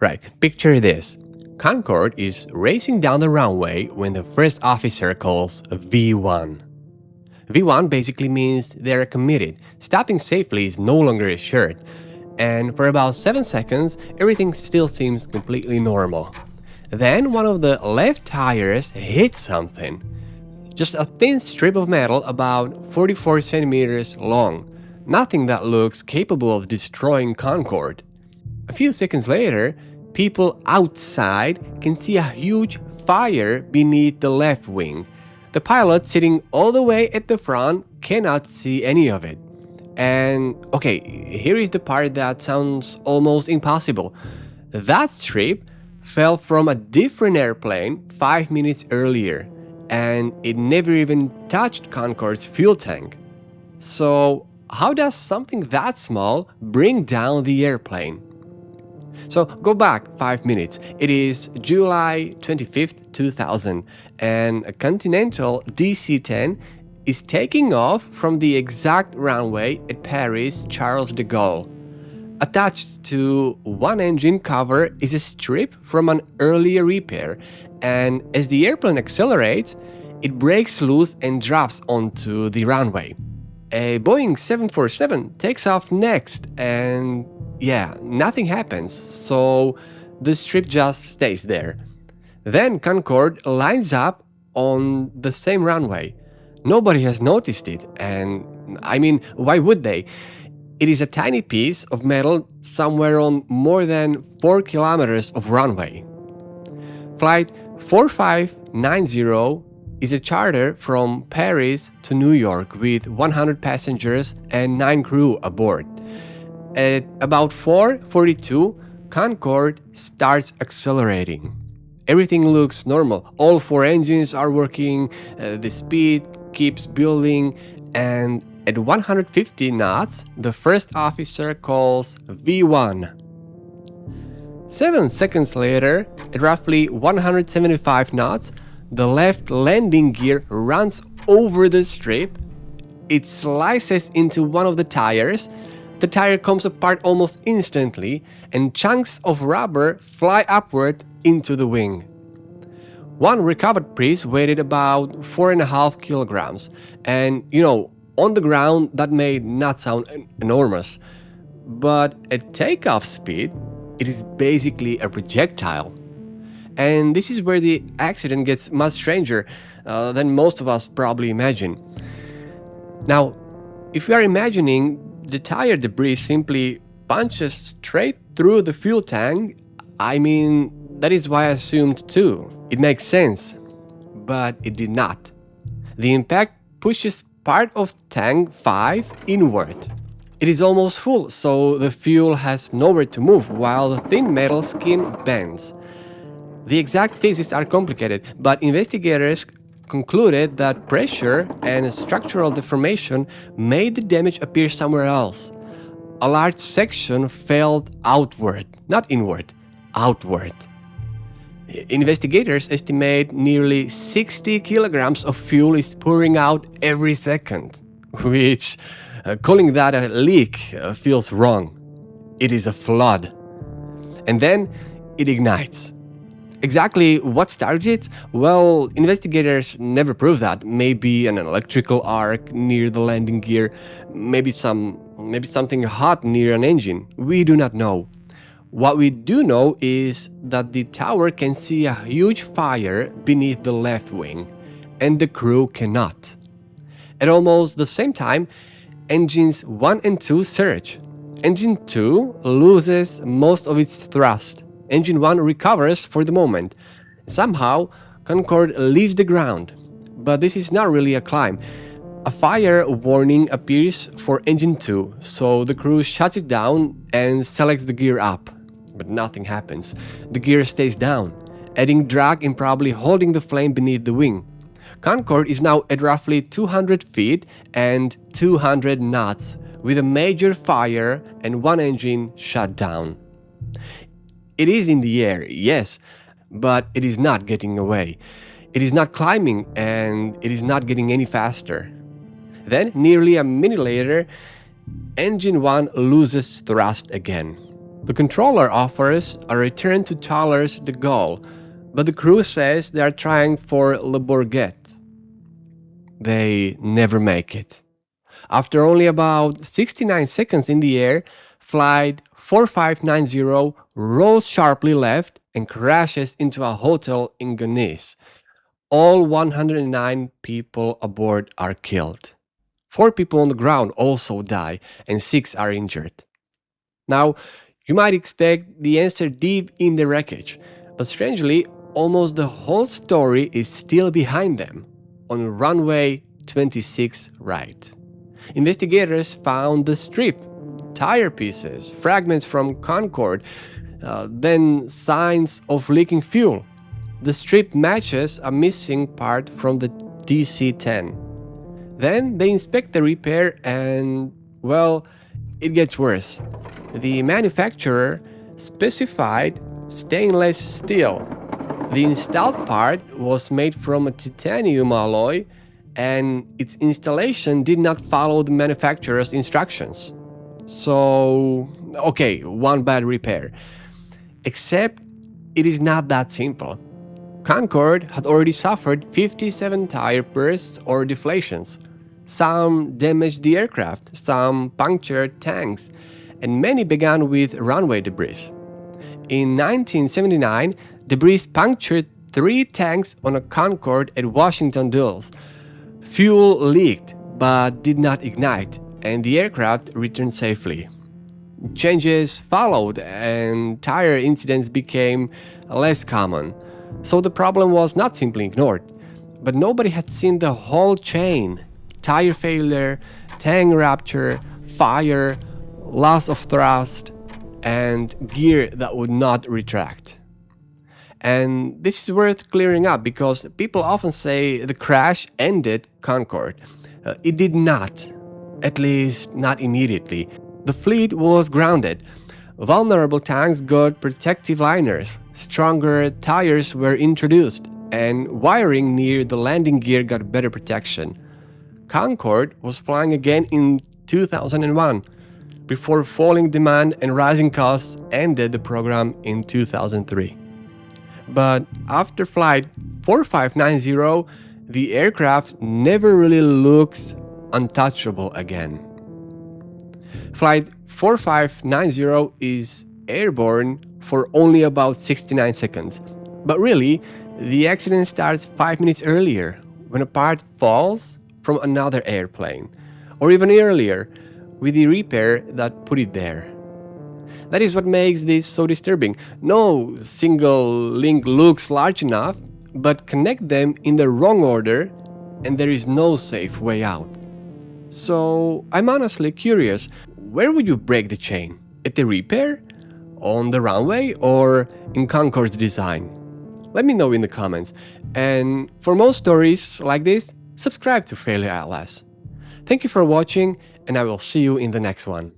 Right, picture this. Concorde is racing down the runway when the first officer calls V1. V1 basically means they're committed. Stopping safely is no longer assured. And for about 7 seconds, everything still seems completely normal. Then one of the left tires hits something. Just a thin strip of metal about 44 centimeters long. Nothing that looks capable of destroying Concorde. A few seconds later, people outside can see a huge fire beneath the left wing. The pilot sitting all the way at the front cannot see any of it. And okay, here is the part that sounds almost impossible. That strip fell from a different airplane 5 minutes earlier, and it never even touched Concorde's fuel tank. So, how does something that small bring down the airplane? So go back 5 minutes. It is July 25th, 2000, and a Continental DC-10 is taking off from the exact runway at Paris Charles de Gaulle. Attached to one engine cover is a strip from an earlier repair, and as the airplane accelerates, it breaks loose and drops onto the runway. A Boeing 747 takes off next, and yeah, nothing happens, so the strip just stays there. Then Concorde lines up on the same runway. Nobody has noticed it, and I mean, why would they? It is a tiny piece of metal somewhere on more than 4 kilometers of runway. Flight 4590 is a charter from Paris to New York with 100 passengers and 9 crew aboard. At about 4:42, Concorde starts accelerating. Everything looks normal. All 4 engines are working, the speed keeps building, and at 150 knots, the first officer calls V1. 7 seconds later, at roughly 175 knots, the left landing gear runs over the strip. It slices into one of the tires. The tire comes apart almost instantly, and chunks of rubber fly upward into the wing. One recovered piece weighed about 4.5 kilograms, and on the ground that may not sound enormous, but at takeoff speed, it is basically a projectile. And this is where the accident gets much stranger than most of us probably imagine. Now, if we are imagining the tire debris simply punches straight through the fuel tank, I mean, that is why I assumed too. It makes sense, but it did not. The impact pushes part of tank 5 inward. It is almost full, so the fuel has nowhere to move while the thin metal skin bends. The exact physics are complicated, but investigators concluded that pressure and structural deformation made the damage appear somewhere else. A large section fell outward, not inward, outward. Investigators estimate nearly 60 kilograms of fuel is pouring out every second, which, calling that a leak feels wrong. It is a flood. And then it ignites. Exactly what started it? Well, investigators never proved that. Maybe an electrical arc near the landing gear, maybe something hot near an engine. We do not know. What we do know is that the tower can see a huge fire beneath the left wing, and the crew cannot. At almost the same time, engines 1 and 2 surge. Engine 2 loses most of its thrust. Engine 1 recovers for the moment. Somehow, Concorde leaves the ground. But this is not really a climb. A fire warning appears for engine 2, so the crew shuts it down and selects the gear up. But nothing happens. The gear stays down, adding drag and probably holding the flame beneath the wing. Concorde is now at roughly 200 feet and 200 knots, with a major fire and one engine shut down. It is in the air, yes, but it is not getting away. It is not climbing, and it is not getting any faster. Then, nearly a minute later, engine 1 loses thrust again. The controller offers a return to Charles de Gaulle, but the crew says they are trying for Le Bourget. They never make it. After only about 69 seconds in the air, flight 4590 rolls sharply left and crashes into a hotel in Gonesse. All 109 people aboard are killed. 4 people on the ground also die, and 6 are injured. Now, you might expect the answer deep in the wreckage, but strangely, almost the whole story is still behind them, on runway 26 right. Investigators found the strip, tire pieces, fragments from Concorde, then signs of leaking fuel. The strip matches a missing part from the DC-10. Then they inspect the repair and, well, it gets worse. The manufacturer specified stainless steel. The installed part was made from a titanium alloy, and its installation did not follow the manufacturer's instructions. So, okay, one bad repair. Except it is not that simple. Concorde had already suffered 57 tire bursts or deflations. Some damaged the aircraft, some punctured tanks, and many began with runway debris. In 1979, debris punctured 3 tanks on a Concorde at Washington Dulles. Fuel leaked but did not ignite, and the aircraft returned safely. Changes followed, and tire incidents became less common. So the problem was not simply ignored, but nobody had seen the whole chain: tire failure, tank rupture, fire, loss of thrust, and gear that would not retract. And this is worth clearing up because people often say the crash ended Concorde. It did not, at least not immediately. The fleet was grounded. Vulnerable tanks got protective liners, stronger tires were introduced, and wiring near the landing gear got better protection. Concorde was flying again in 2001, before falling demand and rising costs ended the program in 2003. But after flight 4590, the aircraft never really looks untouchable again. Flight 4590 is airborne for only about 69 seconds. But really, the accident starts 5 minutes earlier, when a part falls from another airplane, or even earlier, with the repair that put it there. That is what makes this so disturbing. No single link looks large enough, but connect them in the wrong order, and there is no safe way out. So I'm honestly curious, where would you break the chain? At the repair? On the runway? Or in Concorde's design? Let me know in the comments. And for more stories like this, subscribe to Failure Atlas. Thank you for watching, and I will see you in the next one.